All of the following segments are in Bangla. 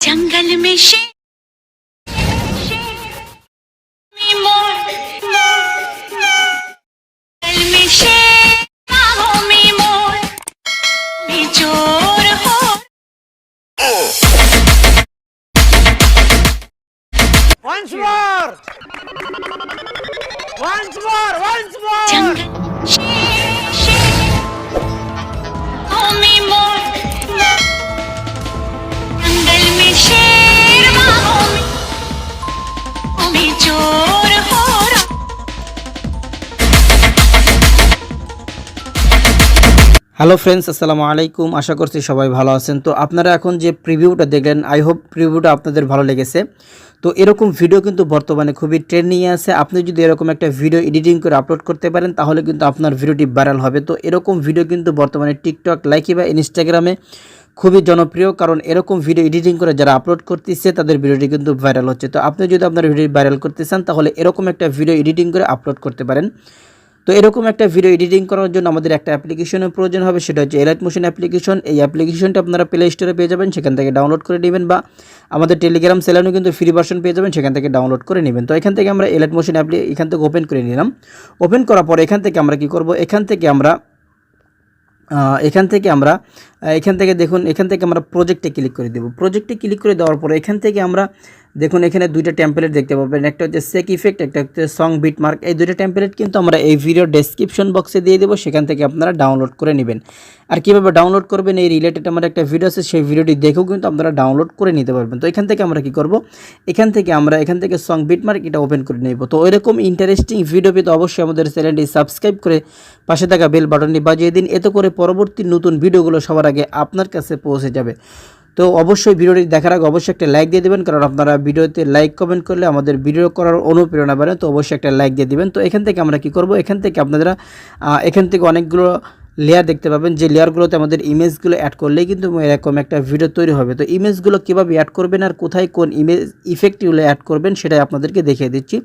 जंगल में शेर Once more! Once more! Once more! जंगल में शेर बागों में चोर हो रहा। হ্যালো ফ্রেন্ডস, আসসালামু আলাইকুম। আশা করছি সবাই ভালো আছেন। তো আপনারা এখন যে প্রিভিউটা দেখলেন, আই হোপ প্রিভিউটা আপনাদের ভালো লেগেছে। তো এরকম ভিডিও কিন্তু বর্তমানে খুবই ট্রেন্ডিংয়ে আছে। আপনি যদি এরকম একটা ভিডিও এডিটিং করে আপলোড করতে পারেন তাহলে কিন্তু আপনার ভিডিওটি ভাইরাল হবে। তো এরকম ভিডিও কিন্তু বর্তমানে টিকটক, লাইকি বা ইনস্টাগ্রামে খুবই জনপ্রিয়, কারণ এরকম ভিডিও এডিটিং করে যারা আপলোড করতেছে তাদের ভিডিওটি কিন্তু ভাইরাল হচ্ছে। তো আপনি যদি আপনার ভিডিও ভাইরাল করতে চান তাহলে এরকম একটা ভিডিও এডিটিং করে আপলোড করতে পারেন। তো এরকম একটা ভিডিও এডিটিং করার জন্য আমাদের একটা অ্যাপ্লিকেশনের প্রয়োজন হবে, সেটা হচ্ছে এলাইট মোশন অ্যাপ্লিকেশন। এই অ্যাপ্লিকেশনটা আপনারা প্লে স্টোরে পেয়ে যাবেন, সেখান থেকে ডাউনলোড করে নেবেন, বা আমাদের টেলিগ্রাম চ্যানেলেও কিন্তু ফ্রি ভার্সন পেয়ে যাবেন, সেখান থেকে ডাউনলোড করে নেবেন। তো এখান থেকে আমরা এলাইট মোশন এখান থেকে ওপেন করে নিলাম। ওপেন করার পর এখান থেকে আমরা কি করব, এখান থেকে দেখুন, এখান থেকে আমরা প্রজেক্টে ক্লিক করে দেব। প্রজেক্টে ক্লিক করে দেওয়ার পরে এখান থেকে আমরা দেখুন এখানে দুইটা টেমপ্লেট দেখতে পাবেন, একটা হচ্ছে সেক ইফেক্ট, একটা হচ্ছে সং বিট মার্ক। এই দুইটা টেমপ্লেট কিন্তু আমরা এই ভিডিও ডেসক্রিপশন বক্সে দিয়ে দেবো, সেখান থেকে আপনারা ডাউনলোড করে নেবেন। আর কীভাবে ডাউনলোড করবেন এই রিলেটেড আমার একটা ভিডিও আছে, সেই ভিডিওটি দেখেও কিন্তু আপনারা ডাউনলোড করে নিতে পারবেন। তো এখান থেকে আমরা কি করব, এখান থেকে সং বিট মার্ক এটা ওপেন করে নেব। তো এরকম ইন্টারেস্টিং ভিডিও পেতে অবশ্যই আমাদের চ্যানেলটি সাবস্ক্রাইব করে পাশে থাকা বেল বাটনটি বাজিয়ে দিন, এতে করে পরবর্তী নতুন ভিডিওগুলো সবার আগে আপনার কাছে পৌঁছে যাবে। তো অবশ্যই ভিডিওটি দেখার আগে অবশ্যই একটা লাইক দিয়ে দেবেন, কারণ আপনারা ভিডিওতে লাইক কমেন্ট করলে আমাদের ভিডিও করার অনুপ্রেরণা বাড়ে। তো অবশ্যই একটা লাইক দিয়ে দিবেন। তো এখান থেকে আমরা কি করব, এখান থেকে আপনারা অনেকগুলো লেয়ার দেখতে পাবেন, যে লেয়ারগুলোতে আমাদের ইমেজগুলো অ্যাড করলেই কিন্তু এরকম একটা ভিডিও তৈরি হবে। তো ইমেজগুলো কীভাবে অ্যাড করবেন আর কোথায় কোন ইমেজ ইফেক্টগুলো অ্যাড করবেন সেটাই আপনাদেরকে দেখিয়ে দিচ্ছি।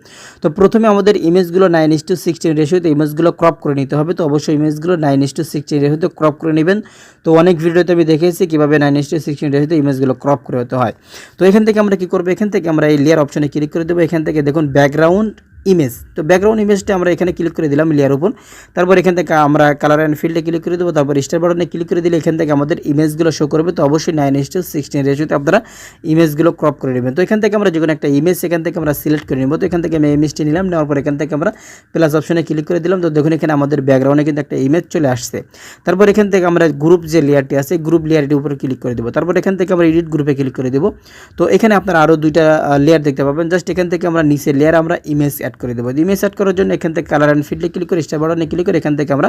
তো প্রথমে আমাদের ইমেজগুলো 9:16 রেশিওতে ইমেজগুলো ক্রপ করে নিতে হবে। তো অবশ্যই ইমেজগুলো 9:16 রেশিওতে ক্রপ করে নেবেন। তো অনেক ভিডিওতে আমি দেখিয়েছি কীভাবে 9:16 রেশিওতে ইমেজগুলো ক্রপ করে হতে হয়। তো এখান থেকে আমরা কী করবো, এখান থেকে আমরা এই লেয়ার অপশনে ক্লিক করে দেবো। এখান থেকে দেখুন ব্যাকগ্রাউন্ড ইমেজ, তো ব্যাকগ্রাউন্ড ইমেজটা আমরা এখানে ক্লিক করে দিলাম লেয়ার উপর। তারপর এখান থেকে আমরা কালার অ্যান্ড ফিল্ডে ক্লিক করে দেবো। তারপর স্টার বাটনে ক্লিক করে দিলে এখান থেকে আমাদের ইমেজগুলো শো করবে। তো অবশ্যই 9:16 রেশিওতে আপনারা ইমেজগুলো ক্রপ করে নেবেন। তো এখান থেকে আমরা যে কোনো একটা ইমেজ এখান থেকে আমরা সিলেক্ট করে নেব। তো এখান থেকে আমি ইমেজটি নিলাম, নেওয়ার পর এখান থেকে আমরা প্লাস অপশনে ক্লিক করে দিলাম। তো দেখুন এখানে আমাদের ব্যাকগ্রাউন্ডে কিন্তু একটা ইমেজ চলে আসছে। তারপর এখান থেকে আমরা গ্রুপ যে লেয়ারটি আছে, গ্রুপ লেয়ারটির উপরে ক্লিক করে দেবো। তারপর এখান থেকে আমরা এডিট গ্রুপে ক্লিক করে দেবো। তো এখানে আপনারা আরও দুইটা লেয়ার দেখতে পাবেন। জাস্ট এখান থেকে আমরা নিচে লেয়ার আমরা ইমেজ অ্যাড করে দেবো। ইমেজ অ্যাড করার জন্য এখান থেকে কালার অ্যান্ড ফিল্ডে ক্লিক করে স্টার বাটনে ক্লিক করে এখান থেকে আমরা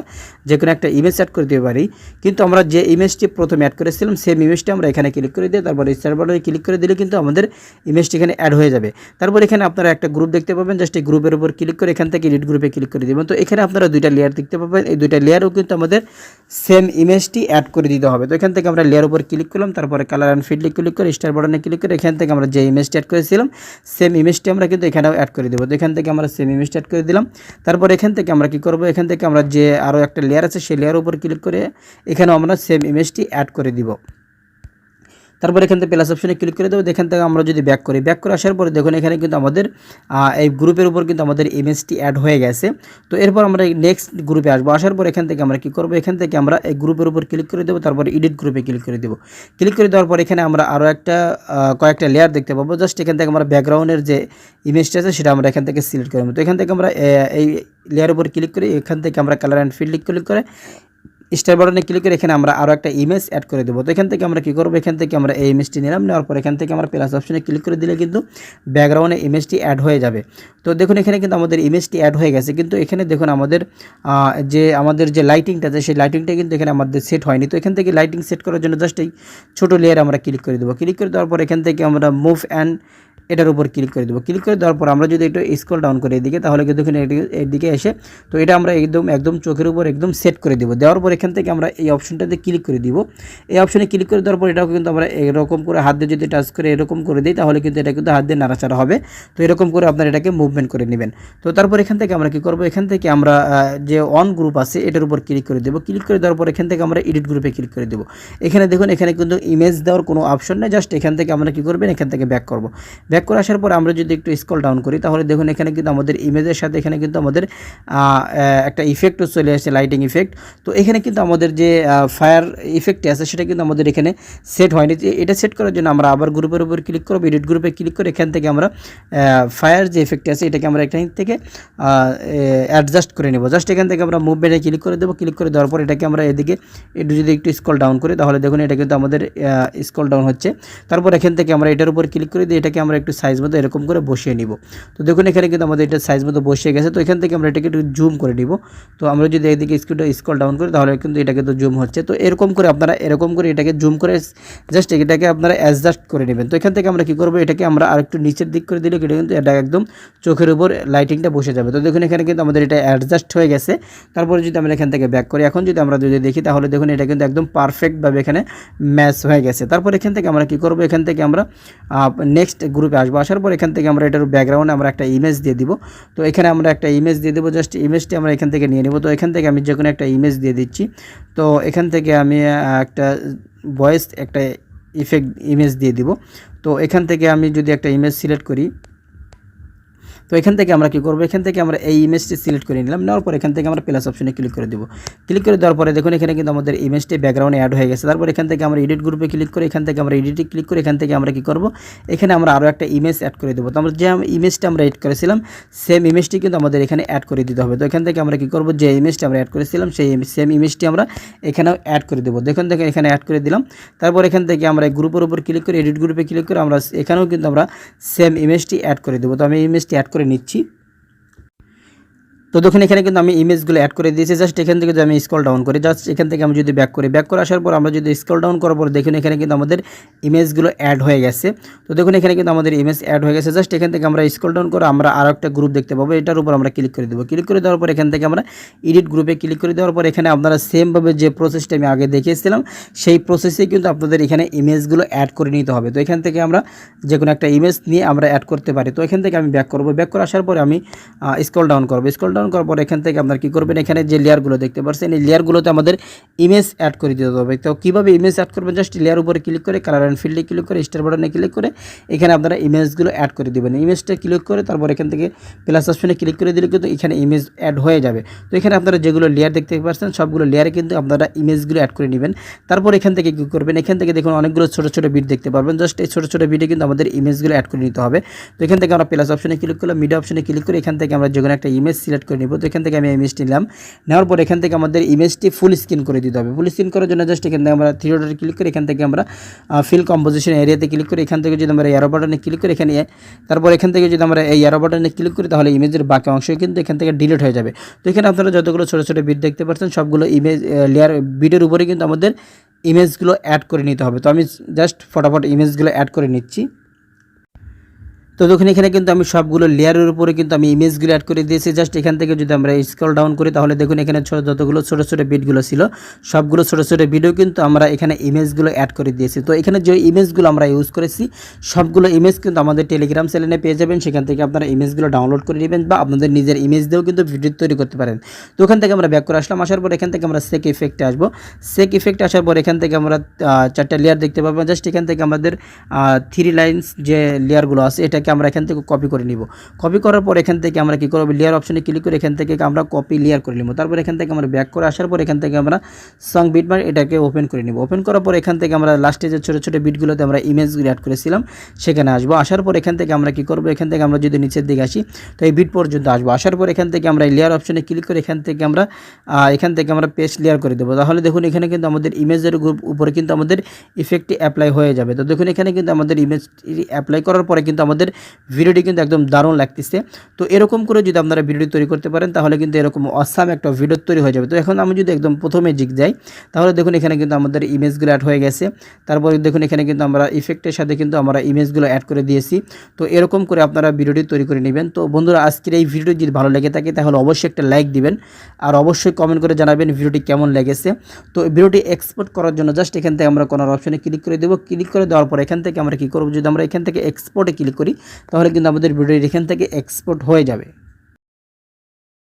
যে কোনো একটা ইমেজ অ্যাড করে দিতে পারি। কিন্তু আমরা যে ইমেজটি প্রথমে অ্যাড করেছিলাম সেম ইমেজটি আমরা এখানে ক্লিক করে দিই, তারপর স্টার বাটনে ক্লিক করে দিলে কিন্তু আমাদের ইমেজটি এখানে অ্যাড হয়ে যাবে। তারপর এখানে আপনারা একটা গ্রুপ দেখতে পাবেন, জাস্ট এই গ্রুপের উপর ক্লিক করে এখান থেকে এডিট গ্রুপে ক্লিক করে দেবেন। তো এখানে আপনারা দুইটা লেয়ার দেখতে পাবেন, এই দুইটা লেয়ারও কিন্তু আমাদের সেম ইমেজটি অ্যাড করে দিতে হবে। তো এখান থেকে আমরা লেয়ার উপর ক্লিক করলাম, তারপরে কালার অ্যান্ড ফিল্ডে ক্লিক করে স্টার বাটনে ক্লিক করে এখান থেকে আমরা যে ইমেজটি অ্যাড করেছিলাম সেম ইমেজটি আমরা কিন্তু এখানেও অ্যাড করে দেবো। তো এখান থেকে আমরা সেম ইমেজটি অ্যাড করে দিলাম। তারপর এখান থেকে আমরা কি করব, এখান থেকে আমরা যে আরও একটা লেয়ার আছে সেই লেয়ার উপর ক্লিক করে এখানেও আমরা সেম ইমেজটি অ্যাড করে দিব। তারপর এখান থেকে প্লাস অপশনে ক্লিক করে দেবো। এখান থেকে আমরা যদি ব্যাক করে আসার পরে দেখুন এখানে কিন্তু আমাদের এই গ্রুপের উপর কিন্তু আমাদের ইমেজটি অ্যাড হয়ে গেছে। তো এরপর আমরা নেক্সট গ্রুপে আসবো। আসার পর এখান থেকে আমরা কি করব, এখান থেকে আমরা এই গ্রুপের উপর ক্লিক করে দেবো। তারপর এডিট গ্রুপে ক্লিক করে দেবো। ক্লিক করে দেওয়ার পর এখানে আমরা আরও কয়েকটা লেয়ার দেখতে পাবো। জাস্ট এখান থেকে আমরা ব্যাকগ্রাউন্ডের যে ইমেজটা আছে সেটা আমরা এখান থেকে সিলেক্ট করে নেব। তো এখান থেকে আমরা এই লেয়ার উপর ক্লিক করি, এখান থেকে আমরা কালার অ্যান্ড ফিল্ড ক্লিক করে স্টার বাটনে ক্লিক করে এখানে আমরা আরও একটা ইমেজ অ্যাড করে দেবো। তো এখান থেকে আমরা কী করবো, এখান থেকে আমরা এই ইমেজটি নিলাম, নেওয়ার পর এখান থেকে আমরা প্লাস অপশনে ক্লিক করে দিলে কিন্তু ব্যাকগ্রাউন্ডে ইমেজটি অ্যাড হয়ে যাবে। তো দেখুন এখানে কিন্তু আমাদের ইমেজটি অ্যাড হয়ে গেছে, কিন্তু এখানে দেখুন আমাদের যে লাইটিংটা আছে সেই লাইটিংটা কিন্তু এখানে আমাদের সেট হয়নি। তো এখান থেকে লাইটিং সেট করার জন্য জাস্ট এই ছোটো লেয়ার আমরা ক্লিক করে দেবো। ক্লিক করে দেওয়ার পর এখান থেকে আমরা মুভ অ্যান্ড এটার উপর ক্লিক করে দেবো। ক্লিক করে দেওয়ার পর আমরা যদি একটু স্ক্রল ডাউন করি এদিকে, তাহলে কিন্তু দেখুন এদিকে এসে তো এটা আমরা একদম চোখের উপর একদম সেট করে দেবো। দেওয়ার পর এখান থেকে আমরা এই অপশনটাতে ক্লিক করে দিব। এই অপশনে ক্লিক করে দেওয়ার পর এটাও কিন্তু আমরা এরকম করে হাত দিয়ে যদি টাচ করে এরকম করে দিই, তাহলে কিন্তু এটা কিন্তু হাত দিয়ে নাড়াচাড়া হবে। তো এরকম করে আপনারা এটাকে মুভমেন্ট করে নেবেন। তো তারপর এখান থেকে আমরা কি করব, এখান থেকে আমরা যে অন গ্রুপ আছে এটার উপর ক্লিক করে দেবো। ক্লিক করে দেওয়ার পর এখান থেকে আমরা এডিট গ্রুপে ক্লিক করে দেবো। এখানে দেখুন এখানে কিন্তু ইমেজ দেওয়ার কোনো অপশন নেই, জাস্ট এখান থেকে আমরা কি করবেন, এখান থেকে ব্যাক করব। ব্যাক করে আসার পর আমরা যদি একটু স্ক্রল ডাউন করি, তাহলে দেখুন এখানে কিন্তু আমাদের ইমেজের সাথে এখানে কিন্তু আমাদের একটা ইফেক্টও চলে আসছে, লাইটিং ইফেক্ট। তো এখানে কিন্তু আমাদের যে ফায়ার ইফেক্টটি আছে সেটা কিন্তু আমাদের এখানে সেট হয়নি। এটা সেট করার জন্য আমরা আবার গ্রুপের উপর ক্লিক করব, এডিট গ্রুপে ক্লিক করে এখান থেকে আমরা ফায়ার যে ইফেক্টটি আছে এটাকে আমরা এখান থেকে অ্যাডজাস্ট করে নেব। জাস্ট এখান থেকে আমরা মুভমেন্টে ক্লিক করে দেবো। ক্লিক করে দেওয়ার পর এটাকে আমরা এদিকে যদি একটু স্ক্রল ডাউন করি, তাহলে দেখুন এটা কিন্তু আমাদের স্ক্রল ডাউন হচ্ছে। তারপর এখান থেকে আমরা এটার উপর ক্লিক করে দিয়ে এটাকে আমরা একটু সাইজ মতো এরকম করে বসিয়ে নিব। তো দেখুন এখানে কিন্তু আমাদের এটা সাইজ মতো বসিয়ে গেছে। তো এখান থেকে আমরা এটাকে একটু জুম করে নিব। তো আমরা যদি এদিকে স্ক্রল ডাউন করি, তাহলে কিন্তু এটাকে তো জুম হচ্ছে। তো এরকম করে আপনারা এরকম করে এটাকে জুম করে জাস্ট এটাকে আপনারা অ্যাডজাস্ট করে নেবেন। তো এখান থেকে আমরা কি করব, এটাকে আমরা আরেকটু নিচের দিক করে দিলে কিন্তু এটা একদম চোখের উপর লাইটিংটা বসে যাবে। তো দেখুন এখানে কিন্তু আমাদের এটা অ্যাডজাস্ট হয়ে গেছে। তারপরে যদি আমরা এখান থেকে ব্যাক করি, এখন যদি আমরা যদি দেখি, তাহলে দেখুন এটা কিন্তু একদম পারফেক্টভাবে এখানে ম্যাচ হয়ে গেছে। তারপর এখান থেকে আমরা কি করব, এখান থেকে আমরা নেক্সট গ্রুপে আসবো। আসার পর এখান থেকে আমরা এটার ব্যাকগ্রাউন্ডে আমরা একটা ইমেজ দিয়ে দিব। তো এখানে আমরা একটা ইমেজ দিয়ে দেবো, জাস্ট ইমেজটি আমরা এখান থেকে নিয়ে নেব। তো এখান থেকে আমি যে কোনো একটা ইমেজ দিয়ে দিচ্ছি। তো এখান থেকে আমি একটা ভয়েস একটা ইফেক্ট ইমেজ দিয়ে দিব। তো এখান থেকে আমি যদি একটা ইমেজ সিলেক্ট করি, তো এখান থেকে আমরা কি করব, এখান থেকে আমরা এই ইমেজটি সিলেক্ট করে নিলাম। নেওয়ার পর এখান থেকে আমরা প্লাস অপশনে ক্লিক করে দেব। ক্লিক করে দেওয়ার পরে দেখুন এখানে কিন্তু আমাদের ইমেজটি ব্যাকগ্রাউন্ডে অ্যাড হয়ে গেছে। তারপর এখান থেকে আমরা এডিট গ্রুপে ক্লিক করে এখান থেকে আমরা এডিটে ক্লিক করে এখান থেকে আমরা কি করব, এখানে আমরা আরও একটা ইমেজ অ্যাড করে দেবো। তো আমরা যে ইমেজটা আমরা এড করেছিলাম সেম ইমেজটি কিন্তু আমাদের এখানে অ্যাড করে দিতে হবে। তো এখান থেকে আমরা কি করব, যে ইমেজটা আমরা অ্যাড করেছিলাম সেই সেম ইমেজটি আমরা এখানেও অ্যাড করে দেবো। দেখুন এখানে অ্যাড করে দিলাম। তারপর এখান থেকে আমরা গ্রুপের উপর ক্লিক করে এডিট গ্রুপে ক্লিক করে আমরা এখানেও কিন্তু আমরা সেম ইমেজটি অ্যাড করে দেবো। তো আমি ইমেজটি অ্যাড করে নিচ্ছি। তো দেখুন এখানে কিন্তু আমি ইমেজগুলো অ্যাড করে দিয়েছি। জাস্ট এখান থেকে যদি আমি স্ক্রল ডাউন করি, জাস্ট এখান থেকে আমি যদি ব্যাক করি, ব্যাক করে আসার পর আমরা যদি স্ক্রল ডাউন করার পর দেখুন এখানে কিন্তু আমাদের ইমেজগুলো অ্যাড হয়ে গেছে। তো দেখুন এখানে কিন্তু আমাদের ইমেজ অ্যাড হয়ে গেছে। জাস্ট এখান থেকে আমরা স্ক্রল ডাউন করে আমরা আরও একটা গ্রুপ দেখতে পাবো, এটার উপর আমরা ক্লিক করে দেবো। ক্লিক করে দেওয়ার পর এখান থেকে আমরা এডিট গ্রুপে ক্লিক করে দেওয়ার পর এখানে আপনারা সেমভাবে যে প্রসেসটা আমি আগে দেখিয়েছিলাম সেই প্রসেসে কিন্তু আপনাদের এখানে ইমেজগুলো অ্যাড করে নিতে হবে। তো এখান থেকে আমরা যে কোনো একটা ইমেজ নিয়ে আমরা অ্যাড করতে পারি। তো এখান থেকে আমি ব্যাক করবো। ব্যাক করে আসার পরে আমি স্ক্রল ডাউন করবো। স্ক্রল ডাউন করার পর এখান থেকে আপনারা কী করবেন, এখানে যে লেয়ারগুলো দেখতে পাচ্ছেন এই লেয়ারগুলোতে আমাদের ইমেজ অ্যাড করে দিতে হবে। তো কীভাবে ইমেজ অ্যাড করবেন, জাস্ট লেয়ার উপরে ক্লিক করে কালার অ্যান্ড ফিল্ডে ক্লিক করে স্টার বাটনে ক্লিক করে এখানে আপনারা ইমেজগুলো অ্যাড করে দেবেন। ইমেজটা ক্লিক করে তারপর এখান থেকে প্লাস অপশনে ক্লিক করে দিলে কিন্তু এখানে ইমেজ অ্যাড হয়ে যাবে। তো এখানে আপনারা যেগুলো লেয়ার দেখতে পাচ্ছেন সবগুলো লেয়ারে কিন্তু আপনারা ইমেজগুলো অ্যাড করে নেবেন। তারপর এখান থেকে কী করবেন, এখান থেকে দেখুন অনেকগুলো ছোটো ছোটো বিট দেখতে পারবেন। জাস্ট এই ছোটো ছোটো বিটে কিন্তু আমাদের ইমেজগুলো অ্যাড করে নিতে হবে। তো এখান থেকে আমরা প্লাস অপশনে ক্লিক করলাম, মিডিয়া অপশনে ক্লিক করে এখান থেকে আমরা যে কোনো একটা ইমেজ সিলেক্ট করে নিব। তো এখান থেকে আমি ইমেজটি নিলাম। নেওয়ার পর এখান থেকে আমাদের ইমেজটি ফুল স্ক্রিন করে দিতে হবে। ফুল স্ক্রিন করার জন্য জাস্ট এখান থেকে আমরা থ্রি ডটে ক্লিক করে এখান থেকে আমরা ফিল কম্পোজিশন এরিয়াতে ক্লিক করে এখান থেকে যদি আমরা অ্যারো বাটনে ক্লিক করে এখানে, তারপর এখান থেকে যদি আমরা এই অ্যারো বাটনে ক্লিক করি তাহলে ইমেজের বাকি অংশ কিন্তু এখান থেকে ডিলিট হয়ে যাবে। তো এখানে আপনারা যতগুলো ছোটো ছোটো বিট দেখতে পাচ্ছেন সবগুলো ইমেজ লেয়ার বিটের উপরে কিন্তু আমাদের ইমেজগুলো অ্যাড করে নিতে হবে। তো আমি জাস্ট ফটাফট ইমেজগুলো অ্যাড করে নিচ্ছি। তো দেখুন এখানে কিন্তু আমি সবগুলো লেয়ারের উপরে কিন্তু আমি ইমেজগুলো অ্যাড করে দিয়েছি। জাস্ট এখান থেকে যদি আমরা স্ক্রল ডাউন করি তাহলে দেখুন এখানে যতগুলো ছোটো ছোটো বিটগুলো ছিল সবগুলো ছোটো ছোটো ভিডিও কিন্তু আমরা এখানে ইমেজগুলো অ্যাড করে দিয়েছি। তো এখানে যে ইমেজগুলো আমরা ইউজ করেছি সবগুলো ইমেজ কিন্তু আমাদের টেলিগ্রাম চ্যানেলে পেয়ে যাবেন। সেখান থেকে আপনারা ইমেজগুলো ডাউনলোড করে নেবেন বা আপনাদের নিজের ইমেজ দিয়েও কিন্তু ভিডিও তৈরি করতে পারেন। তো ওখান থেকে আমরা ব্যাক করে আসলাম। আসার পর এখান থেকে আমরা সেক ইফেক্টে আসবো। সেক ইফেক্টে আসার পর এখান থেকে আমরা চারটা লেয়ার দেখতে পাবো। জাস্ট এখান থেকে আমাদের থ্রি লাইন্স যে লেয়ারগুলো আছে এটাকে আমরা এখান থেকে কপি করে নিব। কপি করার পর এখান থেকে আমরা কি করব, লেয়ার অপশনে ক্লিক করে এখান থেকে আমরা কপি লেয়ার করে নিব। তারপর এখান থেকে আমরা ব্যাক করে আসার পর এখান থেকে আমরা সং বিটমার্ক এটাকে ওপেন করে নিব। ওপেন করার পর এখান থেকে আমরা লাস্টে যে ছোটো ছোটো বিটগুলোতে আমরা ইমেজগুলো অ্যাড করেছিলাম সেখানে আসবো। আসার পর এখান থেকে আমরা কি করব, এখান থেকে আমরা যদি নিচের দিকে আসি তো এই বিট পর্যন্ত আসবো। আসার পর এখান থেকে আমরা লেয়ার অপশনে ক্লিক করে এখান থেকে আমরা পেস্ট লেয়ার করে দেবো। তাহলে দেখুন এখানে কিন্তু আমাদের ইমেজের উপরে কিন্তু আমাদের ইফেক্টটি অ্যাপ্লাই হয়ে যাবে। তো দেখুন এখানে কিন্তু আমাদের ইমেজ অ্যাপ্লাই করার পরে কিন্তু আমাদের ভিডিওটি কিন্তু একদম দারুণ লাগতেছে। তো এরকম করে যদি আপনারা ভিডিওটি তৈরি করতে পারেন তাহলে কিন্তু এরকম অসাম একটা ভিডিও তৈরি হয়ে যাবে। তো এখন আমি যদি একদম প্রথমে যাই তাহলে দেখুন এখানে কিন্তু আমাদের ইমেজগুলো অ্যাড হয়ে গেছে। তারপরে দেখুন এখানে কিন্তু আমরা ইফেক্টের সাথে কিন্তু আমরা ইমেজগুলো অ্যাড করে দিয়েছি। তো এরকম করে আপনারা ভিডিওটি তৈরি করে নেবেন। তো বন্ধুরা আজকের এই ভিডিওটি যদি ভালো লেগে থাকে তাহলে অবশ্যই একটা লাইক দিবেন আর অবশ্যই কমেন্ট করে জানাবেন ভিডিওটি কেমন লেগেছে। তো ভিডিওটি এক্সপোর্ট করার জন্য জাস্ট এখান থেকে আমরা কোনো অপশনে ক্লিক করে দেবো। ক্লিক করে দেওয়ার পর এখান থেকে আমরা কী করব, যদি আমরা এখান থেকে এক্সপোর্টে ক্লিক করি তাহলে কিন্তু আমাদের ভিডিওটি এখান থেকে এক্সপোর্ট হয়ে যাবে।